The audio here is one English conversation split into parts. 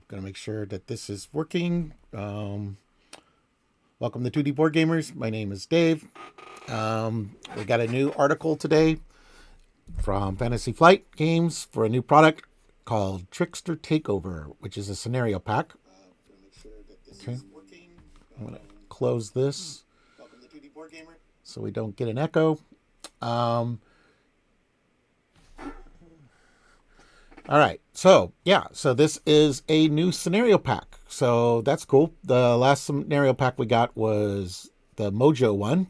Gonna make sure that this is working. Welcome to 2D Board Gamers. My name is Dave. We got a new article today from Fantasy Flight Games for a new product called Trickster Takeover, which is a scenario pack. Okay. I'm gonna close this so we don't get an echo. All right. So this is a new scenario pack. So that's cool. The last scenario pack we got was the Mojo one.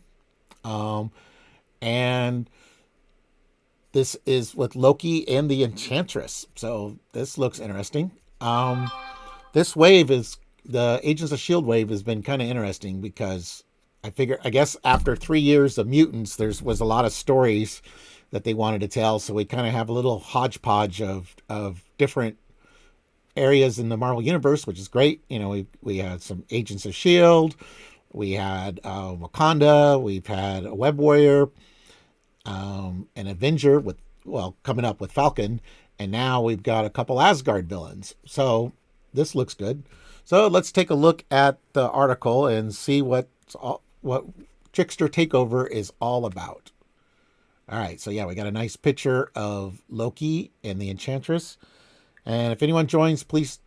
And this is with Loki and the Enchantress. So this looks interesting. This wave is the Agents of S.H.I.E.L.D. wave has been kind of interesting because I guess after 3 years of Mutants, was a lot of stories that they wanted to tell. So we kind of have a little hodgepodge of different areas in the Marvel Universe, which is great. You know, we had some Agents of S.H.I.E.L.D., we had Wakanda, we've had a Web Warrior, an Avenger coming up with Falcon, and now we've got a couple Asgard villains. So this looks good. So let's take a look at the article and see what Trickster Takeover is all about. All right, so we got a nice picture of Loki and the Enchantress. And if anyone joins, please,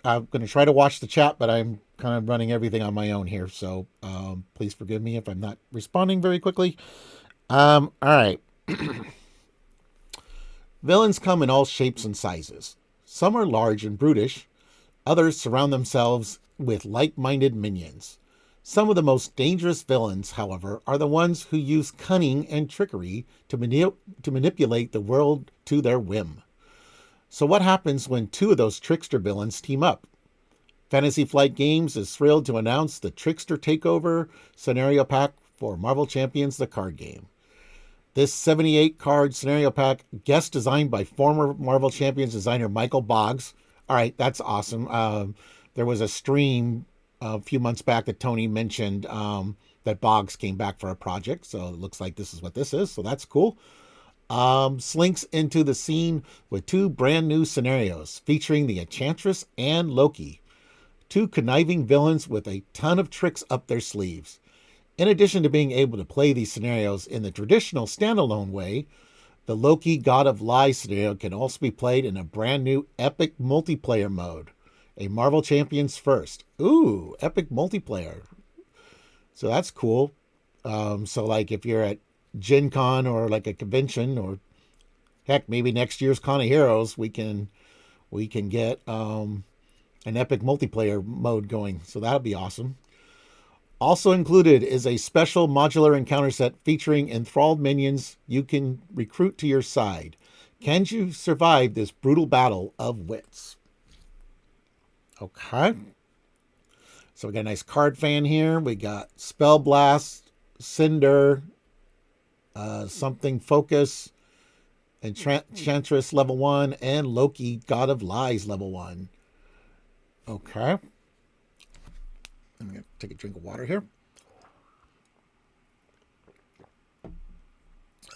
I'm going to try to watch the chat, but I'm kind of running everything on my own here. So please forgive me if I'm not responding very quickly. All right. Villains come in all shapes and sizes. Some are large and brutish. Others surround themselves with like-minded minions. Some of the most dangerous villains, however, are the ones who use cunning and trickery to manipulate the world to their whim. So what happens when two of those trickster villains team up? Fantasy Flight Games is thrilled to announce the Trickster Takeover scenario pack for Marvel Champions, the card game. This 78-card scenario pack, guest designed by former Marvel Champions designer Michael Boggs. All right, that's awesome. There was a stream a few months back that Tony mentioned that Boggs came back for a project. So it looks like this is what this is. So that's cool. Slinks into the scene with two brand new scenarios featuring the Enchantress and Loki. Two conniving villains with a ton of tricks up their sleeves. In addition to being able to play these scenarios in the traditional standalone way, the Loki God of Lies scenario can also be played in a brand new epic multiplayer mode. A Marvel Champions first. Ooh, epic multiplayer. So that's cool. So like if you're at Gen Con or like a convention, or heck, maybe next year's Con of Heroes, we can get an epic multiplayer mode going. So that'll be awesome. Also included is a special modular encounter set featuring enthralled minions you can recruit to your side. Can you survive this brutal battle of wits? Okay. So we got a nice card fan here. We got Spell Blast, Cinder, something Focus, Enchantress level 1, and Loki God of Lies level 1. Okay. I'm going to take a drink of water here.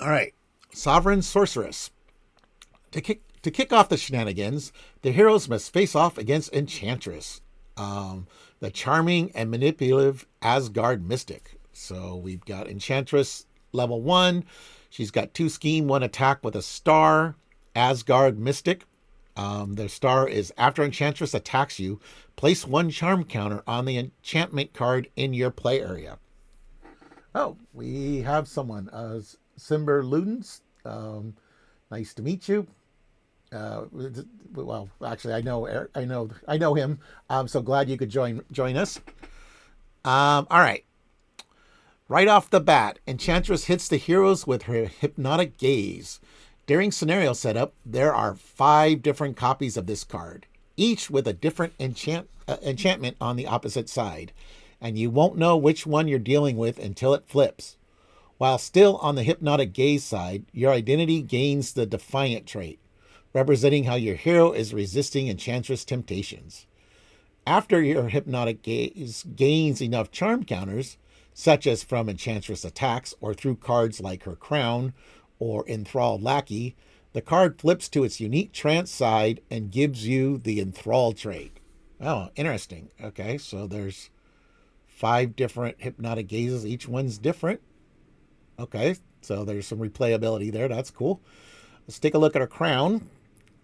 All right. Sovereign Sorceress. To kick off the shenanigans, the heroes must face off against Enchantress, the charming and manipulative Asgard mystic. So we've got Enchantress level 1. She's got 2 scheme, 1 attack with a star. Asgard mystic. The star is after Enchantress attacks you, place 1 charm counter on the enchantment card in your play area. Oh, we have someone. Simber Ludens. Nice to meet you. Well, actually, I know him. I'm so glad you could join us. All right. Right off the bat, Enchantress hits the heroes with her hypnotic gaze. During scenario setup, there are 5 different copies of this card, each with a different enchantment on the opposite side, and you won't know which one you're dealing with until it flips. While still on the hypnotic gaze side, your identity gains the defiant trait, representing how your hero is resisting Enchantress temptations. After your hypnotic gaze gains enough charm counters, such as from Enchantress attacks or through cards like her crown or enthralled lackey, The card flips to its unique trance side and gives you the enthrall trait. Oh, interesting. Okay, so there's 5 different hypnotic gazes. Each one's different. Okay, so there's some replayability there. That's cool. Let's take a look at our crown.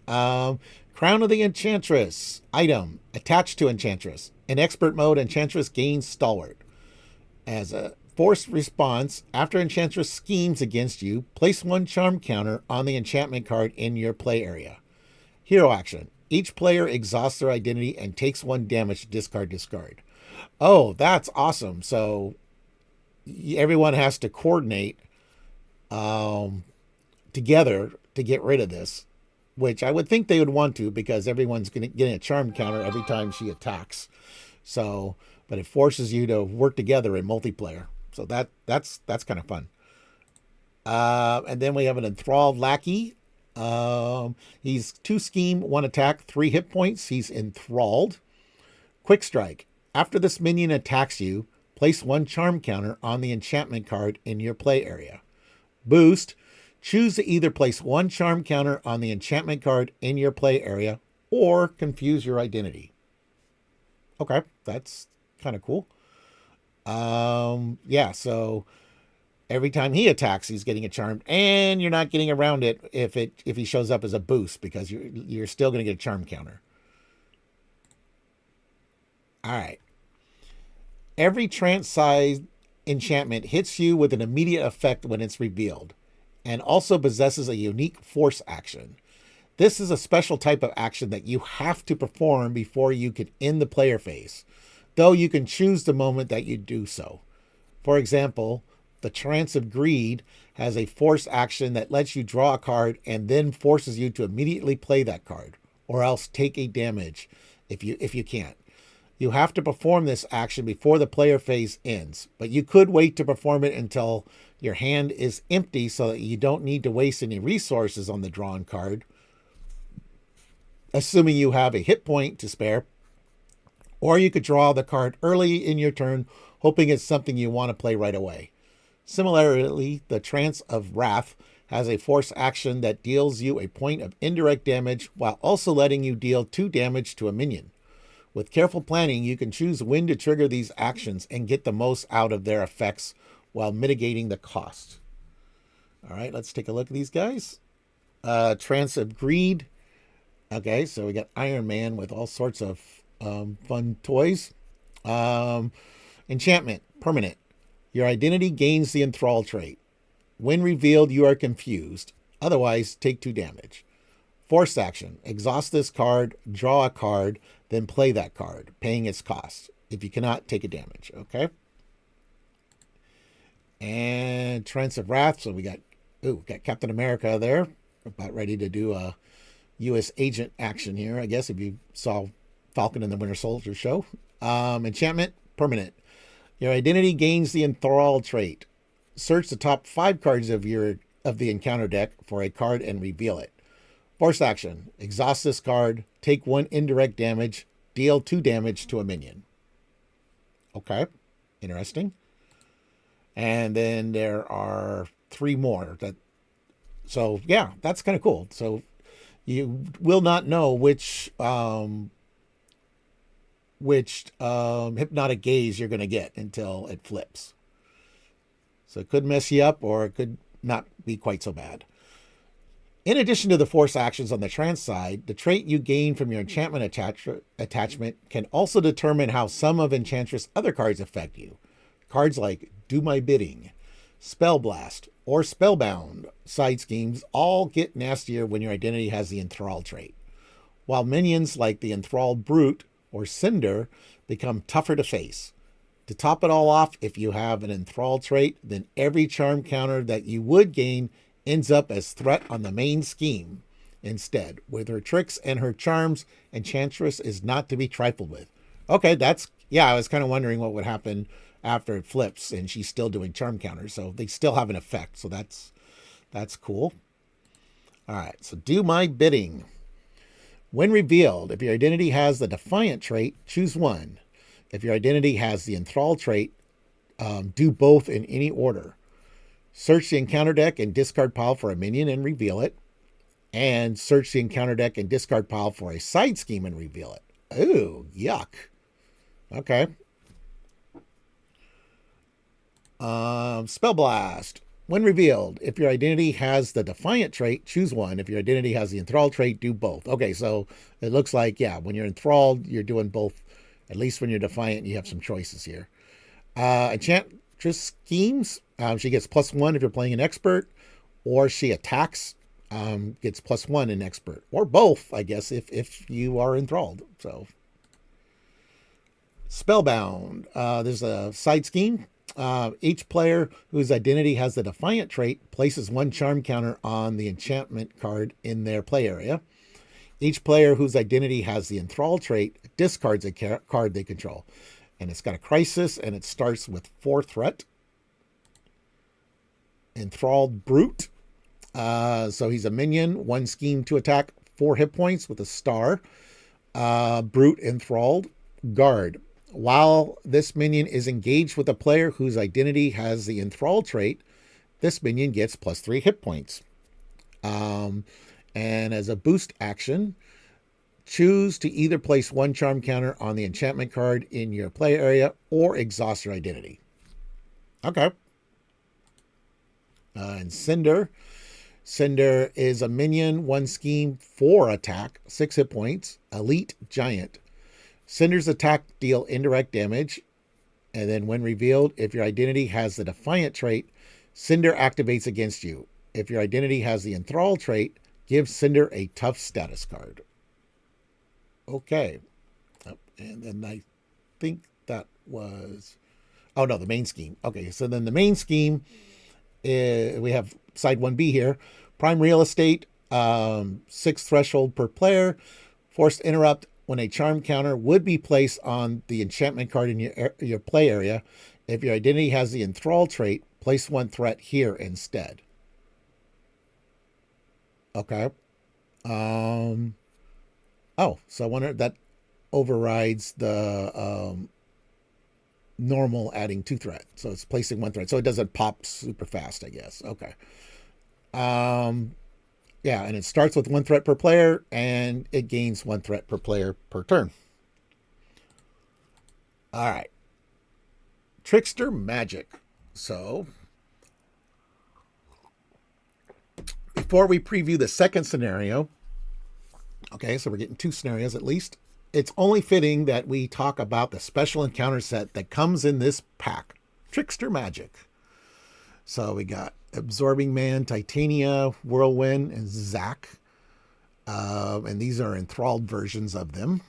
Crown of the Enchantress. Item. Attached to Enchantress. In expert mode, Enchantress gains Stalwart. As a forced response, after Enchantress schemes against you, place 1 charm counter on the enchantment card in your play area. Hero action. Each player exhausts their identity and takes 1 damage to discard. Oh, that's awesome. So everyone has to coordinate together to get rid of this, which I would think they would want to, because everyone's getting a charm counter every time she attacks. So, but it forces you to work together in multiplayer. So that's kind of fun. And then we have an enthralled lackey. He's 2 scheme, 1 attack, 3 hit points. He's enthralled. Quick strike. After this minion attacks you, place 1 charm counter on the enchantment card in your play area. Boost. Choose to either place 1 charm counter on the enchantment card in your play area or confuse your identity. Okay, that's kind of cool. Yeah, so every time he attacks, he's getting a charm, and you're not getting around it if he shows up as a boost, because you're still going to get a charm counter. All right. Every trance-sized enchantment hits you with an immediate effect when it's revealed, and also possesses a unique force action. This is a special type of action that you have to perform before you can end the player phase, though you can choose the moment that you do so. For example, the Trance of Greed has a force action that lets you draw a card and then forces you to immediately play that card, or else take a damage if you can't. You have to perform this action before the player phase ends, but you could wait to perform it until your hand is empty so that you don't need to waste any resources on the drawn card, assuming you have a hit point to spare. Or you could draw the card early in your turn, hoping it's something you want to play right away. Similarly, the Trance of Wrath has a force action that deals you a point of indirect damage while also letting you deal 2 damage to a minion. With careful planning, you can choose when to trigger these actions and get the most out of their effects while mitigating the cost. All right, let's take a look at these guys. Trance of Greed. Okay, so we got Iron Man with all sorts of fun toys. Enchantment, permanent. Your identity gains the enthrall trait. When revealed, you are confused. Otherwise, take 2 damage. Force action. Exhaust this card, draw a card, then play that card, paying its cost. If you cannot, take a damage. Okay? And Trance of Wrath. So we got Captain America there. About ready to do a U.S. agent action here, I guess, if you saw Falcon and the Winter Soldier show. Enchantment, permanent. Your identity gains the enthrall trait. Search the top 5 cards of the encounter deck for a card and reveal it. Force action. Exhaust this card. Take 1 indirect damage. Deal 2 damage to a minion. Okay. Interesting. And then there are 3 more. So, yeah, that's kind of cool. So, you will not know which hypnotic gaze you're going to get until it flips. So it could mess you up, or it could not be quite so bad. In addition to the force actions on the trance side, the trait you gain from your enchantment attachment can also determine how some of Enchantress' other cards affect you. Cards like Do My Bidding, Spell Blast, or Spellbound side schemes all get nastier when your identity has the enthrall trait, while minions like the Enthralled Brute or Cinder become tougher to face. To top it all off, if you have an enthrall trait, then every charm counter that you would gain ends up as threat on the main scheme. Instead, with her tricks and her charms, Enchantress is not to be trifled with. Okay, I was kind of wondering what would happen after it flips and she's still doing charm counters, so they still have an effect, so that's cool. All right, so Do My Bidding. When revealed, if your identity has the Defiant trait, choose 1. If your identity has the Enthrall trait, do both in any order. Search the encounter deck and discard pile for a minion and reveal it. and search the encounter deck and discard pile for a side scheme and reveal it. Ooh, yuck. Okay. Spell Blast. When revealed, if your identity has the Defiant trait, choose one. If your identity has the Enthralled trait, do both. Okay, so it looks like, yeah, when you're Enthralled, you're doing both. At least when you're Defiant, you have some choices here. Enchantress Schemes. She gets +1 if you're playing an Expert, or she attacks, gets +1 in Expert, or both, I guess, if you are Enthralled. So, Spellbound. There's a side scheme. Each player whose identity has the Defiant trait places 1 charm counter on the enchantment card in their play area. Each player whose identity has the Enthrall trait discards a card they control. And it's got a crisis, and it starts with 4 threat. Enthralled Brute. So he's a minion, 1 scheme to attack, 4 hit points with a star. Brute Enthralled. Guard. While this minion is engaged with a player whose identity has the Enthrall trait, this minion gets +3 hit points. And as a boost action, choose to either place 1 charm counter on the enchantment card in your play area or exhaust your identity. Okay. And Cinder. Cinder is a minion, 1 scheme, 4 attack, 6 hit points, elite giant. Cinder's attack deal indirect damage, and then when revealed, if your identity has the Defiant trait, Cinder activates against you. If your identity has the Enthrall trait, give Cinder a tough status card. Okay. And then I think that was... Oh, no, the main scheme. Okay, so then the main scheme, we have side 1B here. Prime real estate, 6 threshold per player. Forced interrupt. When a charm counter would be placed on the enchantment card in your play area, if your identity has the Enthrall trait, place 1 threat here instead. Okay. Oh, so I wonder if that overrides the normal adding 2 threat. So it's placing 1 threat. So it doesn't pop super fast, I guess. Okay. Yeah, and it starts with 1 threat per player, and it gains 1 threat per player per turn. All right. Trickster Magic. So, before we preview the second scenario, okay, so we're getting 2 scenarios at least, it's only fitting that we talk about the special encounter set that comes in this pack, Trickster Magic. So we got Absorbing Man, Titania, Whirlwind, and Zack. And these are enthralled versions of them.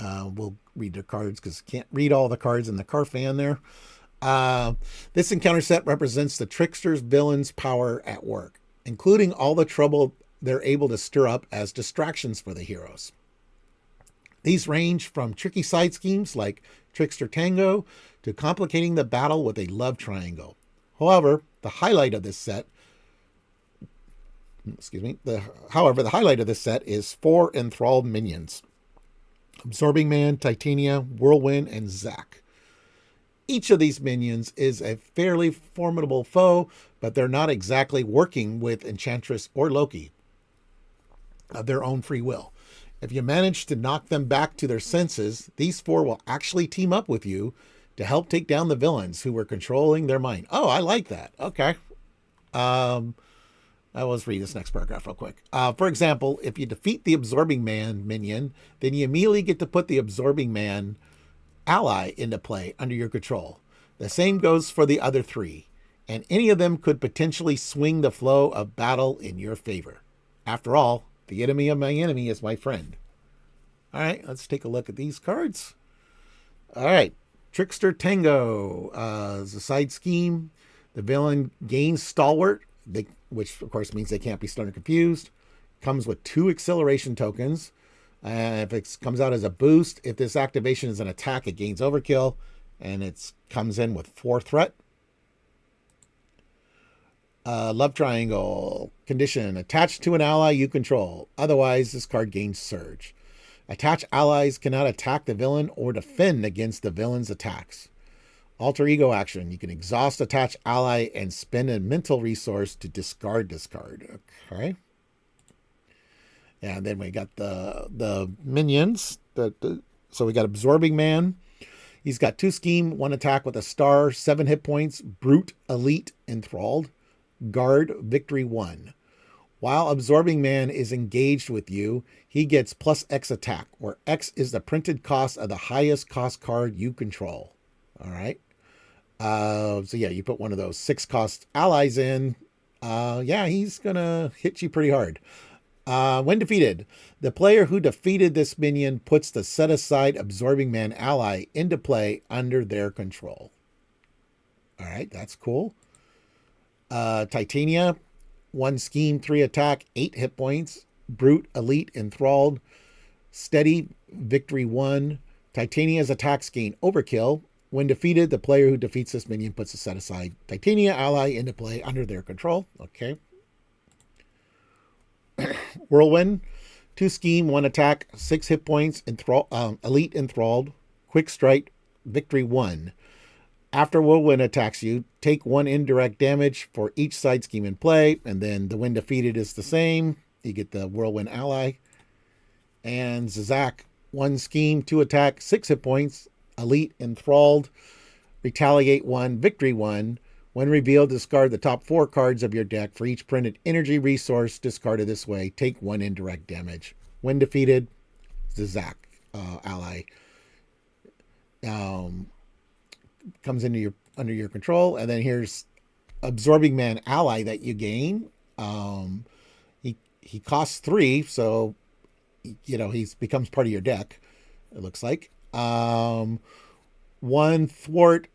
We'll read their cards because can't read all the cards in the Carfan there. This encounter set represents the trickster's villain's power at work, including all the trouble they're able to stir up as distractions for the heroes. These range from tricky side schemes like Trickster Tango to complicating the battle with a love triangle. However, the highlight of this set is 4 enthralled minions: Absorbing Man, Titania, Whirlwind, and Zack. Each of these minions is a fairly formidable foe, but they're not exactly working with Enchantress or Loki of their own free will. If you manage to knock them back to their senses, these 4 will actually team up with you to help take down the villains who were controlling their mind. Oh, I like that. Okay. Let's read this next paragraph real quick. For example, if you defeat the Absorbing Man minion, then you immediately get to put the Absorbing Man ally into play under your control. The same goes for the other 3, and any of them could potentially swing the flow of battle in your favor. After all, the enemy of my enemy is my friend. All right, let's take a look at these cards. All right. Trickster Tango is a side scheme. The villain gains Stalwart, which of course means they can't be stunned or confused. Comes with 2 acceleration tokens. If it comes out as a boost, if this activation is an attack, it gains Overkill, and it comes in with 4 threat. Love Triangle condition: attached to an ally you control. Otherwise, this card gains Surge. Attached allies cannot attack the villain or defend against the villain's attacks. Alter Ego action: you can exhaust attached ally and spend a mental resource to discard this card. Okay. And then we got the minions. So we got Absorbing Man. He's got 2 scheme, 1 attack with a star, 7 hit points, brute, elite, enthralled, guard, victory 1. While Absorbing Man is engaged with you, he gets plus X attack, where X is the printed cost of the highest cost card you control. All right. So yeah, you put one of those 6 cost allies in. Yeah, he's gonna hit you pretty hard. When defeated, the player who defeated this minion puts the set aside Absorbing Man ally into play under their control. All right, that's cool. Titania, 1 scheme, 3 attack, 8 hit points, brute, elite, enthralled, steady, victory 1. Titania's attacks gain overkill. When defeated, the player who defeats this minion puts a set aside Titania ally into play under their control. Okay. Whirlwind, 2 scheme, 1 attack, 6 hit points, elite, enthralled, quick strike, victory 1. After Whirlwind attacks you, take 1 indirect damage for each side scheme in play, and then the when defeated is the same. You get the Whirlwind ally. And Zazak, 1 scheme, 2 attack, 6 hit points, elite, enthralled, retaliate 1, victory 1. When revealed, discard the top 4 cards of your deck. For each printed energy resource discarded this way, take 1 indirect damage. When defeated, Zazak ally comes into under your control. And then here's Absorbing Man ally that you gain. He costs 3, so he becomes part of your deck. It looks like 1 thwart.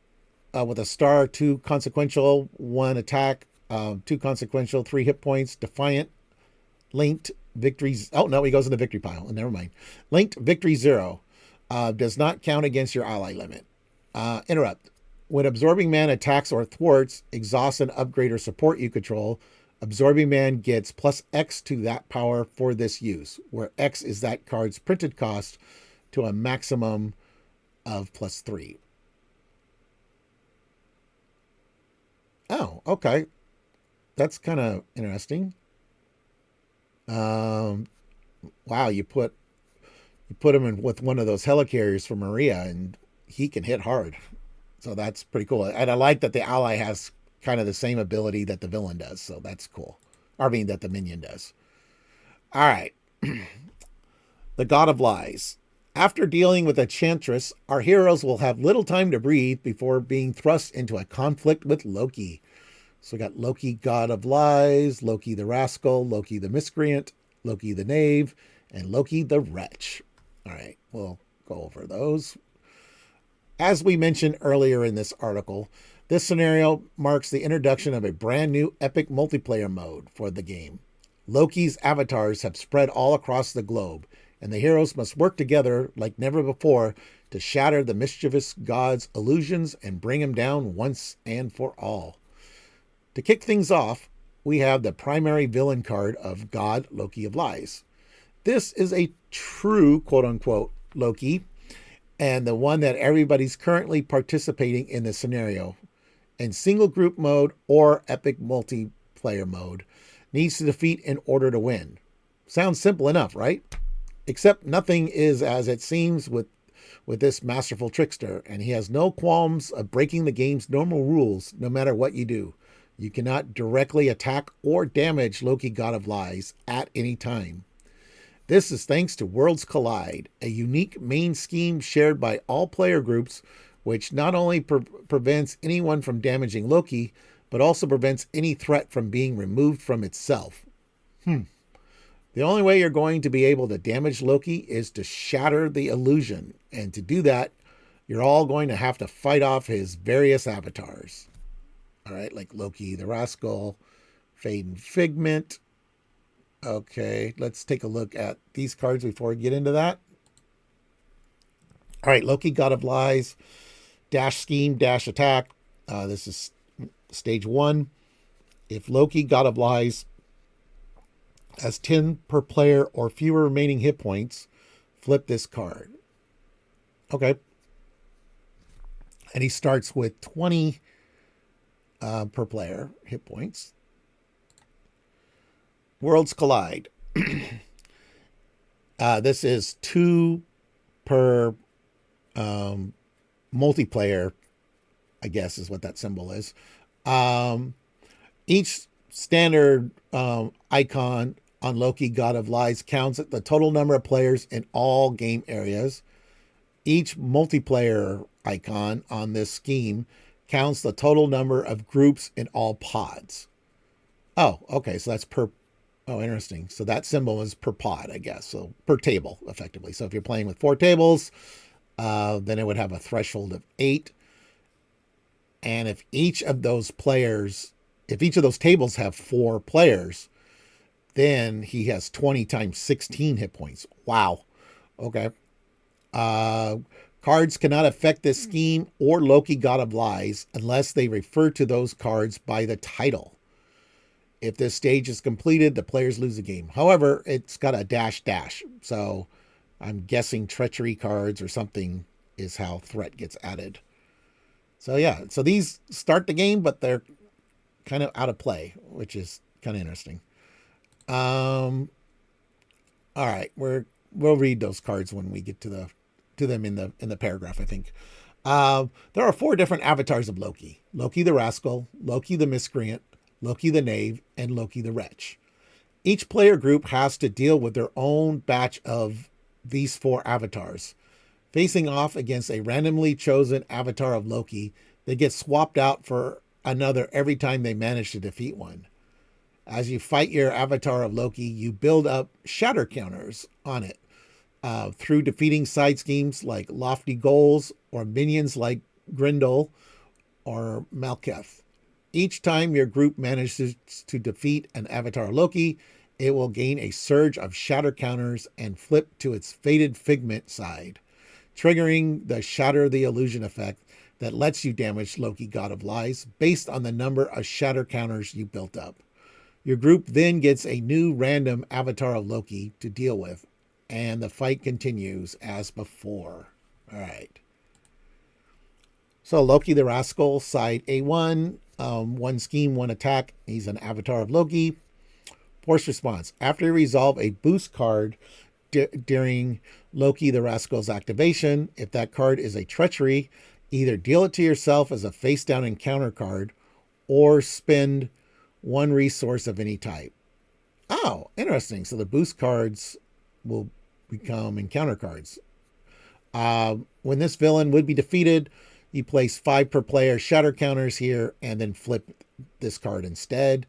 With a star, 2 consequential, 1 attack, 2 consequential, 3 hit points, defiant, linked, victories. Oh, no, he goes in the victory pile. Never mind. Linked, victory 0. Does not count against your ally limit. Interrupt. When Absorbing Man attacks or thwarts, exhausts an upgrade or support you control, Absorbing Man gets plus X to that power for this use, where X is that card's printed cost to a maximum of plus 3. Oh, okay. That's kind of interesting. Wow, you put him in with one of those helicarriers for Maria, and he can hit hard. So that's pretty cool. And I like that the ally has kind of the same ability that the villain does. So that's cool. I mean, that the minion does. All right. The God of Lies. After dealing with Enchantress, our heroes will have little time to breathe before being thrust into a conflict with Loki. So we got Loki, God of Lies, Loki the Rascal, Loki the Miscreant, Loki the Knave, and Loki the Wretch. All right, we'll go over those. As we mentioned earlier in this article, this scenario marks the introduction of a brand new epic multiplayer mode for the game. Loki's avatars have spread all across the globe, and the heroes must work together like never before to shatter the mischievous god's illusions and bring him down once and for all. To kick things off, we have the primary villain card of God Loki of Lies. This is a true quote-unquote Loki, and the one that everybody's currently participating in the scenario. In single group mode or epic multiplayer mode, needs to defeat in order to win. Sounds simple enough, right? Except nothing is as it seems with this masterful trickster, and he has no qualms of breaking the game's normal rules no matter what you do. You cannot directly attack or damage Loki God of Lies at any time. This is thanks to Worlds Collide, a unique main scheme shared by all player groups, which not only prevents anyone from damaging Loki, but also prevents any threat from being removed from itself. The only way you're going to be able to damage Loki is to shatter the illusion, and to do that, you're all going to have to fight off his various avatars. All right, like Loki the Rascal, Fade and Figment. Okay, let's take a look at these cards before we get into that. All right, Loki God of Lies, dash scheme, dash attack. This is stage 1. If Loki God of Lies has 10 per player or fewer remaining hit points, flip this card. Okay. And he starts with 20 per player hit points. Worlds Collide. This is two per um, multiplayer, I guess is what that symbol is. Um, each standard icon on Loki, God of Lies, counts the total number of players in all game areas. Each multiplayer icon on this scheme counts the total number of groups in all pods. Oh, okay. So that's per. Oh, interesting. So that symbol is per pod, I guess. So per table, effectively. So if you're playing with 4 tables, then it would have a threshold of 8. And if each of those tables have 4 players, then he has 20 times 16 hit points. Wow. Okay. Uh, Cards cannot affect this scheme or Loki God of Lies unless they refer to those cards by the title. If this stage is completed, the players lose the game. However, it's got a dash dash. So I'm guessing treachery cards or something is how threat gets added. So yeah, so these start the game, but they're kind of out of play, which is kind of interesting. All right, we'll read those cards when we get to them in the paragraph, I think. There are 4 different avatars of Loki: Loki the Rascal, Loki the Miscreant, Loki the Knave, and Loki the Wretch. Each player group has to deal with their own batch of these 4 avatars, facing off against a randomly chosen avatar of Loki that gets swapped out for another every time they manage to defeat one. As you fight your avatar of Loki, you build up shatter counters on it through defeating side schemes like lofty goals or minions like Grindel or Malketh. Each time your group manages to defeat an avatar Loki, it will gain a surge of shatter counters and flip to its faded figment side, triggering the Shatter the Illusion effect that lets you damage Loki God of Lies based on the number of shatter counters you built up. Your group then gets a new random avatar of Loki to deal with, and the fight continues as before. All right. So Loki the Rascal, side A1, 1 scheme, 1 attack. He's an avatar of Loki. Force response. After you resolve a boost card during Loki the Rascal's activation, if that card is a treachery, either deal it to yourself as a face down encounter card or spend 1 resource of any type. Oh, interesting. So the boost cards will become encounter cards. When this villain would be defeated, you place 5 per player shatter counters here and then flip this card instead.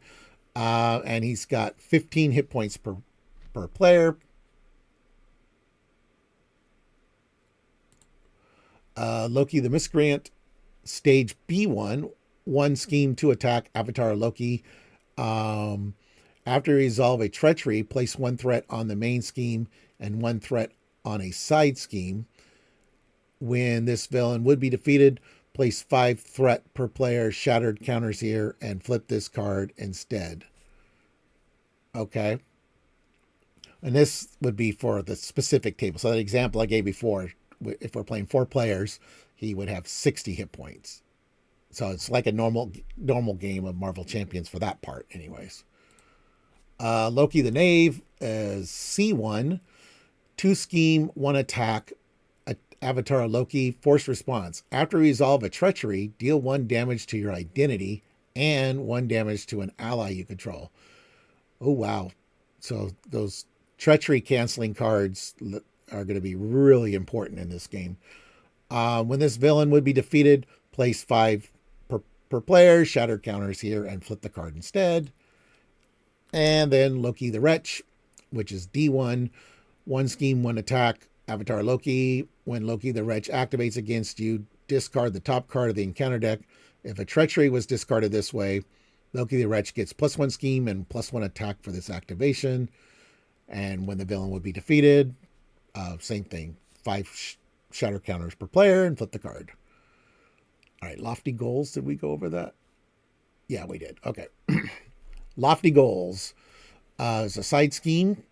And he's got 15 hit points per player. Loki the Miscreant, stage B1, 1 scheme, 2 attack, avatar Loki. After you resolve a treachery, place 1 threat on the main scheme and 1 threat on a side scheme. When this villain would be defeated, place 5 threat per player shattered counters here and flip this card instead. Okay. And this would be for the specific table. So that example I gave before, if we're playing 4 players, he would have 60 hit points. So it's like a normal game of Marvel Champions for that part anyways. Loki the Knave is C1, 2 scheme, 1 attack, avatar Loki, force response. After resolve a treachery, deal 1 damage to your identity and 1 damage to an ally you control. Oh, wow. So those treachery canceling cards are going to be really important in this game. When this villain would be defeated, place 5 per player, shatter counters here, and flip the card instead. And then Loki the Wretch, which is D1, 1 scheme, 1 attack, avatar Loki. When Loki the Wretch activates against you, discard the top card of the encounter deck. If a treachery was discarded this way, Loki the Wretch gets +1 scheme and +1 attack for this activation. And when the villain would be defeated, same thing, 5 shatter counters per player and flip the card. All right, lofty goals. Did we go over that? Yeah, we did. Okay. Lofty goals is a side scheme.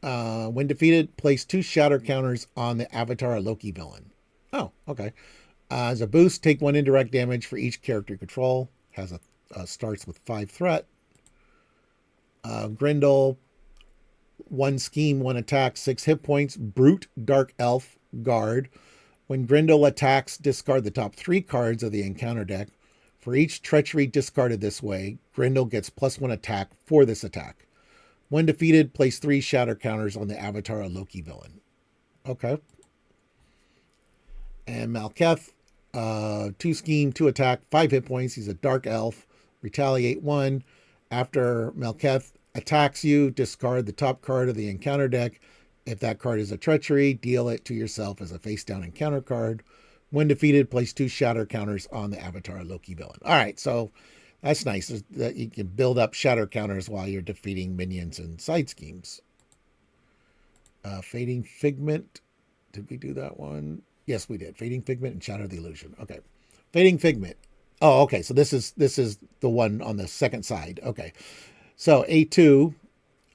When defeated, place 2 shatter counters on the avatar Loki villain. Oh, okay. As a boost, take 1 indirect damage for each character you control. Has a starts with 5 threat. Grindel, One scheme, one attack, 6 hit points. Brute, Dark Elf, Guard. When Grendel attacks, discard the top 3 cards of the encounter deck. For each treachery discarded this way, Grendel gets +1 attack for this attack. When defeated, place 3 shatter counters on the avatar of Loki villain. Okay. And Malketh, 2 scheme, 2 attack, 5 hit points. He's a Dark Elf. Retaliate 1. After Malketh attacks you, discard the top card of the encounter deck. If that card is a treachery, deal it to yourself as a face-down encounter card. When defeated, place 2 shatter counters on the avatar Loki villain. All right, so that's nice that you can build up shatter counters while you're defeating minions and side schemes. Fading Figment. Did we do that one? Yes, we did. Fading Figment and Shatter the Illusion. Okay. Fading Figment. Oh, okay. So this is the one on the second side. Okay. So A2,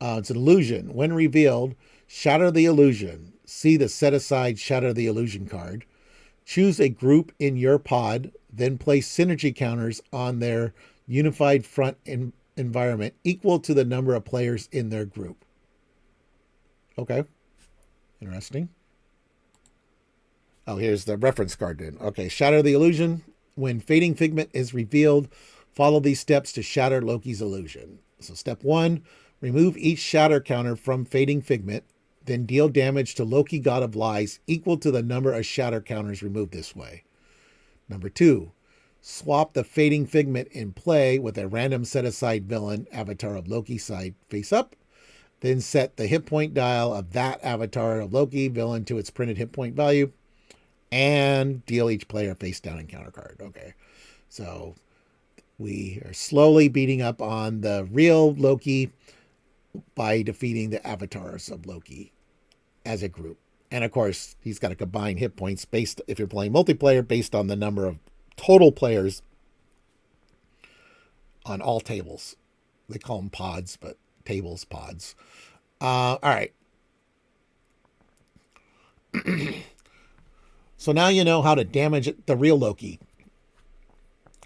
it's an illusion. When revealed, shatter the illusion. See the set aside Shatter the Illusion card. Choose a group in your pod, then place synergy counters on their unified front environment equal to the number of players in their group. Okay. Interesting. Oh, here's the reference card then. Okay, Shatter the Illusion. When Fading Figment is revealed, follow these steps to shatter Loki's illusion. So step 1, remove each shatter counter from Fading Figment, then deal damage to Loki, God of Lies, equal to the number of shatter counters removed this way. Number 2, swap the Fading Figment in play with a random set-aside villain, avatar of Loki side face up, then set the hit point dial of that avatar of Loki villain to its printed hit point value, and deal each player face down encounter card. Okay, so we are slowly beating up on the real Loki by defeating the avatars of Loki as a group. And of course, he's got to combine hit points based, if you're playing multiplayer, based on the number of total players on all tables. They call them pods, but tables, pods. All right. So now you know how to damage the real Loki.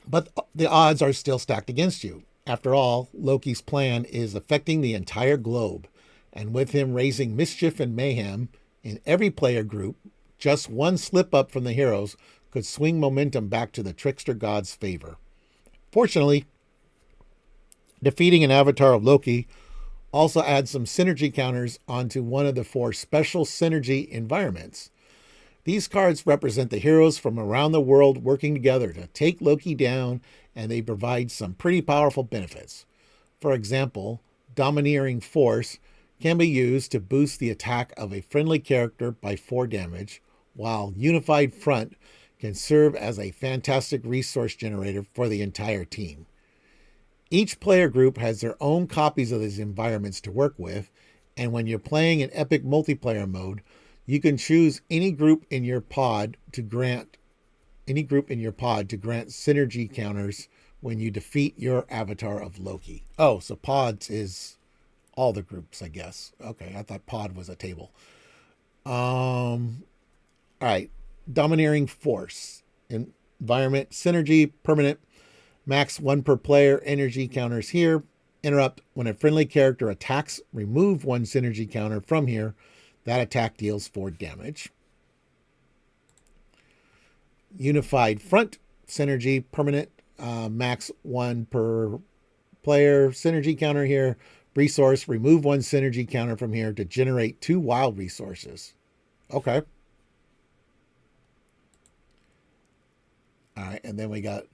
But the odds are still stacked against you. After all, Loki's plan is affecting the entire globe, and with him raising mischief and mayhem in every player group, just one slip up from the heroes could swing momentum back to the trickster god's favor. Fortunately, defeating an avatar of Loki also adds some synergy counters onto one of the 4 special synergy environments. These cards represent the heroes from around the world working together to take Loki down, and they provide some pretty powerful benefits. For example, Domineering Force can be used to boost the attack of a friendly character by 4 damage, while Unified Front can serve as a fantastic resource generator for the entire team. Each player group has their own copies of these environments to work with, and when you're playing in epic multiplayer mode, you can choose any group in your pod to grant synergy counters when you defeat your avatar of Loki. Oh, so pods is all the groups, I guess. Okay, I thought pod was a table. All right, Domineering Force. Environment, synergy, permanent, max 1 per player, energy counters here. Interrupt, when a friendly character attacks, remove 1 synergy counter from here. That attack deals 4 damage. Unified Front, synergy, permanent, max 1 per player, synergy counter here. Resource, remove 1 synergy counter from here to generate 2 wild resources. Okay. All right, and then we got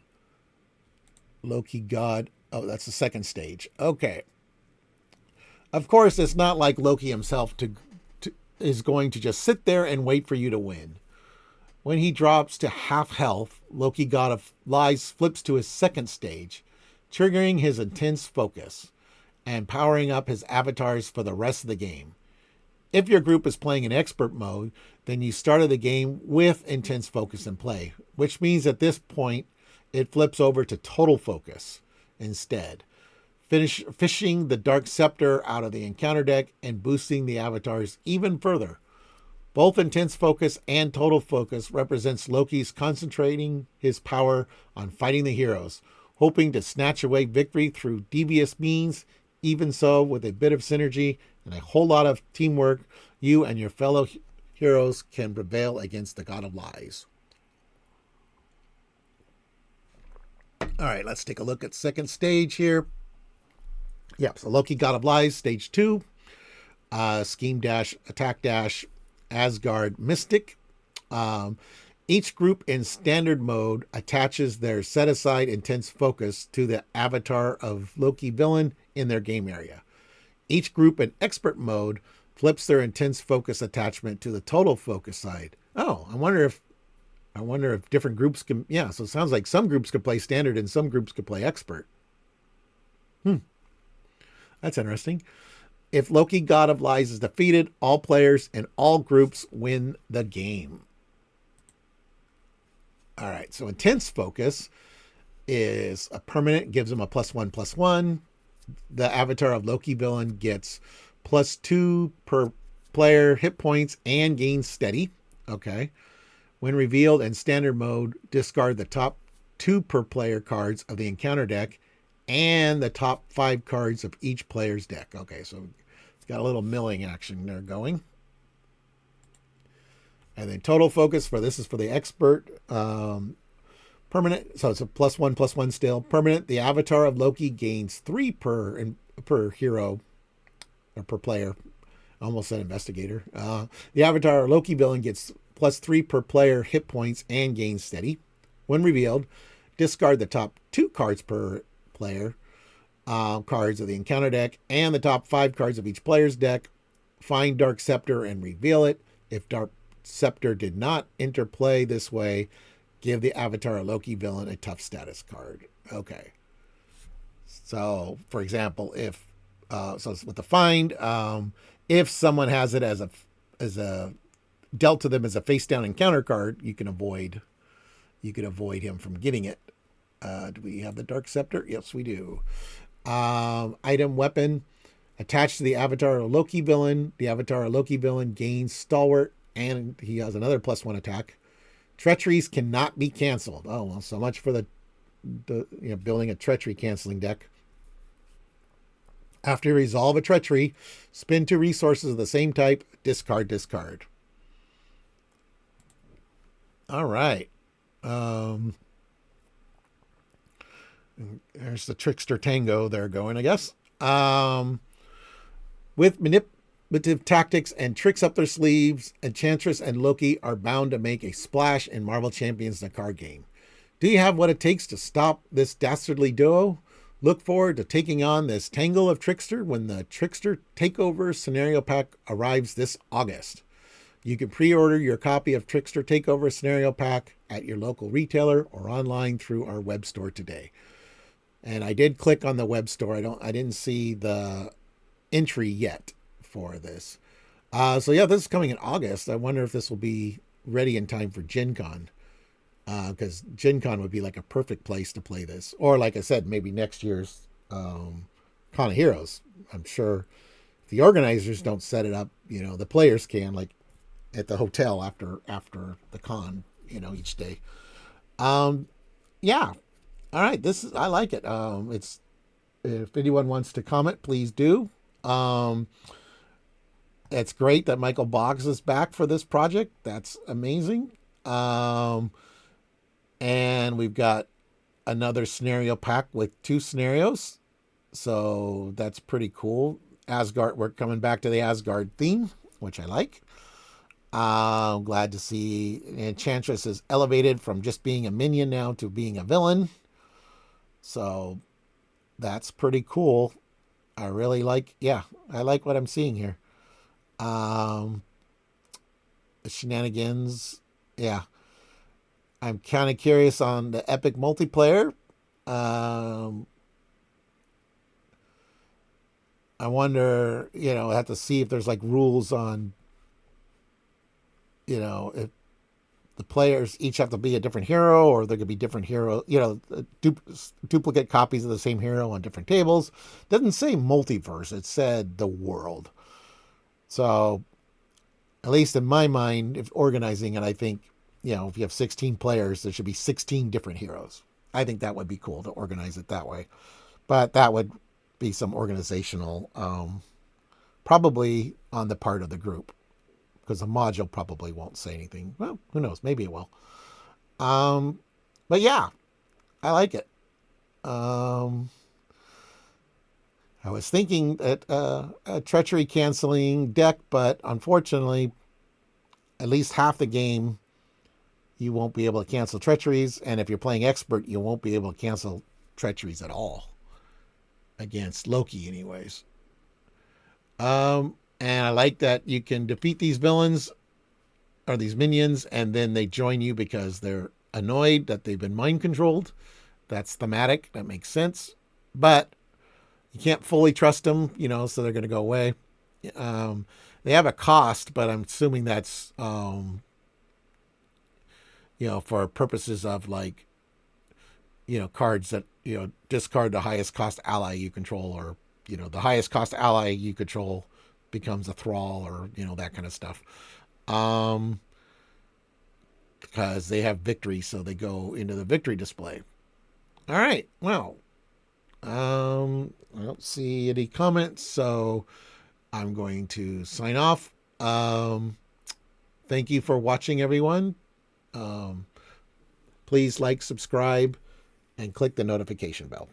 Loki God. Oh, that's the second stage. Okay. Of course, it's not like Loki himself is going to just sit there and wait for you to win. When he drops to half health, Loki God of Lies flips to his second stage, triggering his intense focus and powering up his avatars for the rest of the game. If your group is playing in expert mode, then you started the game with intense focus in play, which means at this point it flips over to total focus instead, fishing the Dark Scepter out of the encounter deck and boosting the avatars even further. Both intense focus and total focus represents Loki's concentrating his power on fighting the heroes, hoping to snatch away victory through devious means. Even so, with a bit of synergy and a whole lot of teamwork, you and your fellow heroes can prevail against the God of Lies. All right, let's take a look at second stage here. Yep, so Loki, God of Lies, stage 2. Scheme dash, attack dash, Asgard Mystic. Each group in standard mode attaches their set-aside intense focus to the avatar of Loki villain in their game area. Each group in expert mode flips their intense focus attachment to the total focus side. Oh, I wonder if different groups can. Yeah, so it sounds like some groups could play standard and some groups could play expert. That's interesting. If Loki, God of Lies, is defeated, all players and all groups win the game. All right, so intense focus is a permanent, gives them a +1/+1. The avatar of Loki villain gets +2 per player hit points and gains steady. Okay. When revealed in standard mode, discard the top 2 per player cards of the encounter deck and the top 5 cards of each player's deck. Okay, so it's got a little milling action there going. And then total focus for this is for the expert. Permanent, so it's a +1/+1 still. Permanent, the avatar of Loki gains 3 per hero or per player. I almost said investigator. The avatar of Loki villain gets +3 per player hit points and gains steady. When revealed, discard the top 2 cards per player cards of the encounter deck and the top 5 cards of each player's deck. Find Dark Scepter and reveal it. If Dark Scepter did not interplay this way, give the avatar of Loki villain a tough status card. Okay. So, for example, if so with the find, if someone has it as a dealt to them as a face down encounter card, you can avoid him from getting it. Do we have the Dark Scepter? Yes, we do. Item weapon attached to the avatar of Loki villain. The avatar of Loki villain gains stalwart, and he has another +1 attack. Treacheries cannot be canceled. Oh, well, so much for the building a treachery canceling deck. After you resolve a treachery, spin 2 resources of the same type, discard. All right. There's the Trickster Tango there going, I guess. With manipulative tactics and tricks up their sleeves, Enchantress and Loki are bound to make a splash in Marvel Champions the card game. Do you have what it takes to stop this dastardly duo? Look forward to taking on this tangle of Trickster when the Trickster Takeover Scenario Pack arrives this August. You can pre-order your copy of Trickster Takeover Scenario Pack at your local retailer or online through our web store today. And I did click on the web store. I didn't see the entry yet for this. So yeah, this is coming in August. I wonder if this will be ready in time for Gen Con. Because Gen Con would be like a perfect place to play this. Or like I said, maybe next year's Con of Heroes. I'm sure if the organizers don't set it up, the players can, like at the hotel after the con, each day. Yeah. All right, I like it. It's if anyone wants to comment, please do. It's great that Michael Boggs is back for this project. That's amazing. And we've got another scenario pack with 2 scenarios. So that's pretty cool. Asgard, we're coming back to the Asgard theme, which I like. I'm glad to see Enchantress is elevated from just being a minion now to being a villain. So that's pretty cool. I really like, I like what I'm seeing here. The shenanigans, I'm kind of curious on the epic multiplayer. I wonder, I have to see if there's like rules on, if the players each have to be a different hero or there could be different hero, duplicate copies of the same hero on different tables. It doesn't say multiverse. It said the world. So at least in my mind, if organizing it, I think, if you have 16 players, there should be 16 different heroes. I think that would be cool to organize it that way. But that would be some organizational probably on the part of the group, because the module probably won't say anything. Well, who knows? Maybe it will. Um, but yeah, I like it. Um, I was thinking that a treachery canceling deck, but unfortunately, at least half the game you won't be able to cancel treacheries, and if you're playing expert, you won't be able to cancel treacheries at all against Loki, anyways. And I like that you can defeat these villains or these minions, and then they join you because they're annoyed that they've been mind controlled. That's thematic. That makes sense. But you can't fully trust them, so they're going to go away. They have a cost, but I'm assuming that's, for purposes of like, cards that, discard the highest cost ally you control, or, the highest cost ally you control becomes a thrall, or, that kind of stuff. Because they have victory, so they go into the victory display. All right. Well, I don't see any comments, so I'm going to sign off. Thank you for watching, everyone. Please like, subscribe, and click the notification bell.